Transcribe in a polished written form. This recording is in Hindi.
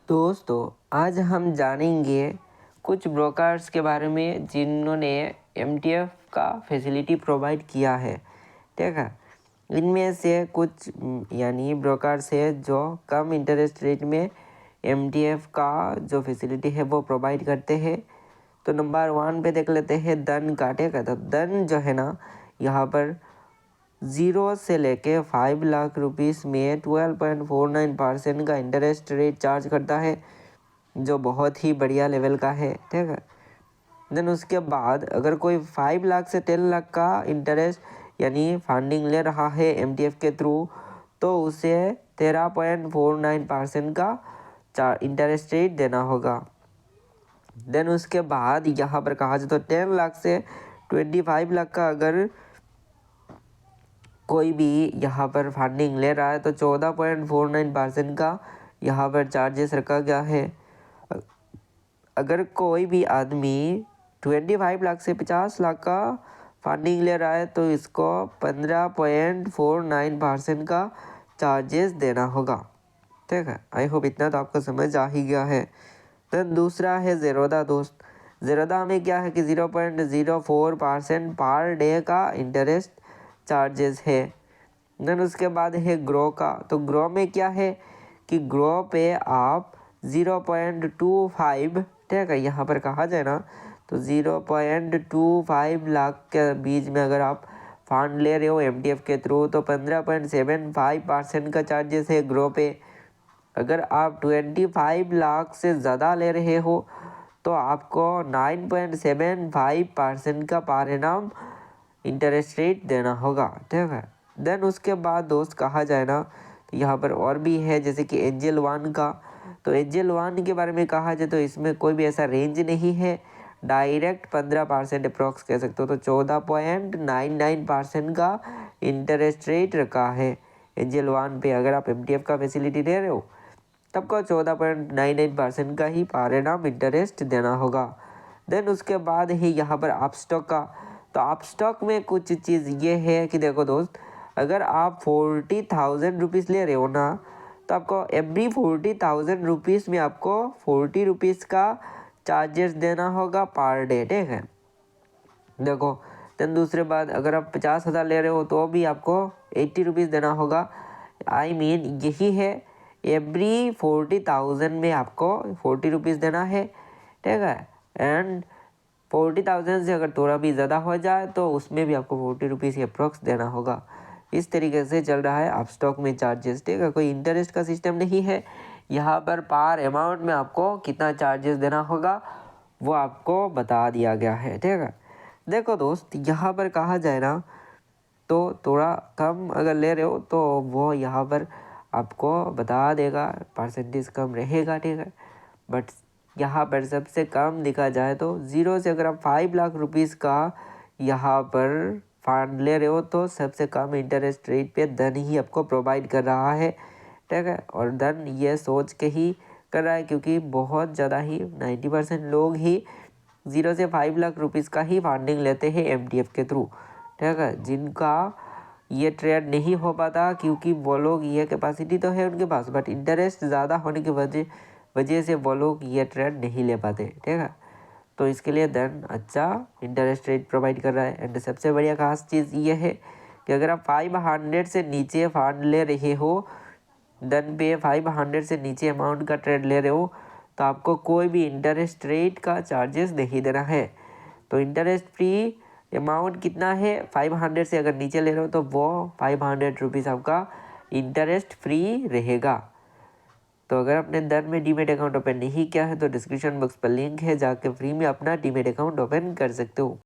दोस्तों आज हम जानेंगे कुछ ब्रोकर्स के बारे में जिन्होंने एमटीएफ का फैसिलिटी प्रोवाइड किया है। ठीक है, इनमें से कुछ यानी ब्रोकर्स है जो कम इंटरेस्ट रेट में एमटीएफ का जो फैसिलिटी है वो प्रोवाइड करते हैं। तो नंबर 1 पे देख लेते हैं धन का। ठीक है, तो धन जो है ना यहाँ पर 0 से लेके 5 लाख रुपीस में 12.49% का इंटरेस्ट रेट चार्ज करता है, जो बहुत ही बढ़िया लेवल का है। ठीक है, देन उसके बाद अगर कोई 5 लाख से 10 लाख का इंटरेस्ट यानी फंडिंग ले रहा है एमटीएफ के थ्रू, तो उसे 13.49% का इंटरेस्ट रेट देना होगा। देन उसके बाद यहाँ पर कहा जाए तो 10 लाख से 25 लाख का अगर कोई भी यहाँ पर फंडिंग ले रहा है तो 14.49% का यहाँ पर चार्जेस रखा गया है। अगर कोई भी आदमी 25 लाख से 50 लाख का फंडिंग ले रहा है तो इसको 15.49% का चार्जेस देना होगा। ठीक है, आई होप इतना तो आपको समझ आ ही गया है। देन दूसरा है ज़ेरोधा। दोस्त ज़ेरोधा में क्या है कि 0.04% पर डे का इंटरेस्ट चार्जेस है। देन उसके बाद है ग्रो का। तो ग्रो में क्या है कि ग्रो पे आप 0.25, ठीक है, यहाँ पर कहा जाए ना तो 0.25 लाख के बीच में अगर आप फंड ले रहे हो एमटीएफ के थ्रू तो 15.75% का चार्जेस है ग्रो पे। अगर आप 25 लाख से ज़्यादा ले रहे हो तो आपको 9.75% का पर एनम इंटरेस्ट रेट देना होगा। ठीक है, देन उसके बाद दोस्त कहा जाए ना तो यहाँ पर और भी है जैसे कि एंजल वन का। तो एंजल वन के बारे में कहा जाए तो इसमें कोई भी ऐसा रेंज नहीं है, डायरेक्ट 15% अप्रॉक्स कह सकते हो। तो 14.99% का इंटरेस्ट रेट रखा है एंजल वन पे। अगर आप एमटीएफ का फैसिलिटी ले रहे हो तब को 14.99% का ही पर एनम इंटरेस्ट देना होगा। देन उसके बाद ही यहाँ पर अपस्टॉक का। तो अपस्टॉक में कुछ चीज़ ये है कि देखो दोस्त, अगर आप 40,000 रुपीज़ ले रहे हो ना तो आपको एवरी 40,000 रुपीज़ में आपको 40 रुपीज़ का चार्जेस देना होगा पर डे। ठीक है, देखो। देन दूसरे बात, अगर आप 50,000 ले रहे हो तो भी आपको 80 रुपीज़ देना होगा। आई मीन यही है, एवरी 40,000 में आपको 40 रुपीज़ देना है। ठीक है, एंड 40,000 से अगर थोड़ा भी ज़्यादा हो जाए तो उसमें भी आपको 40 रुपीज़ अप्रॉक्स देना होगा। इस तरीके से चल रहा है अपस्टॉक में चार्जेस। ठीक है, कोई इंटरेस्ट का सिस्टम नहीं है यहाँ पर। पर अमाउंट में आपको कितना चार्जेस देना होगा वो आपको बता दिया गया है। ठीक है, देखो दोस्त, यहाँ पर कहा जाए ना तो थोड़ा कम अगर ले रहे हो तो वो यहाँ पर आपको बता देगा, परसेंटेज कम रहेगा। ठीक है, बट यहाँ पर सबसे कम देखा जाए तो 0 से अगर आप 5 लाख रुपीज़ का यहाँ पर फंड ले रहे हो तो सबसे कम इंटरेस्ट रेट पे धन ही आपको प्रोवाइड कर रहा है। ठीक है, और धन ये सोच के ही कर रहा है क्योंकि बहुत ज़्यादा ही 90% लोग ही 0 से 5 लाख रुपीज़ का ही फंडिंग लेते हैं एमटीएफ के थ्रू। ठीक है, जिनका ये ट्रेड नहीं हो पाता क्योंकि वो लोग ये कैपेसिटी तो है उनके पास बट इंटरेस्ट ज़्यादा होने की वजह से वो लोग ये ट्रेड नहीं ले पाते। ठीक है, तो इसके लिए धन अच्छा इंटरेस्ट रेट प्रोवाइड कर रहा है। एंड सबसे बढ़िया खास चीज़ ये है कि अगर आप 500 से नीचे फंड ले रहे हो, धन पे 500 से नीचे अमाउंट का ट्रेड ले रहे हो तो आपको कोई भी इंटरेस्ट रेट का चार्जेस नहीं देना है। तो इंटरेस्ट फ्री अमाउंट कितना है, 500 से अगर नीचे ले रहे हो तो वो 500 रुपीज़ आपका इंटरेस्ट फ्री रहेगा। तो अगर आपने धन में डीमेट अकाउंट ओपन नहीं किया है तो डिस्क्रिप्शन बॉक्स पर लिंक है, जाके फ्री में अपना डीमेट अकाउंट ओपन कर सकते हो।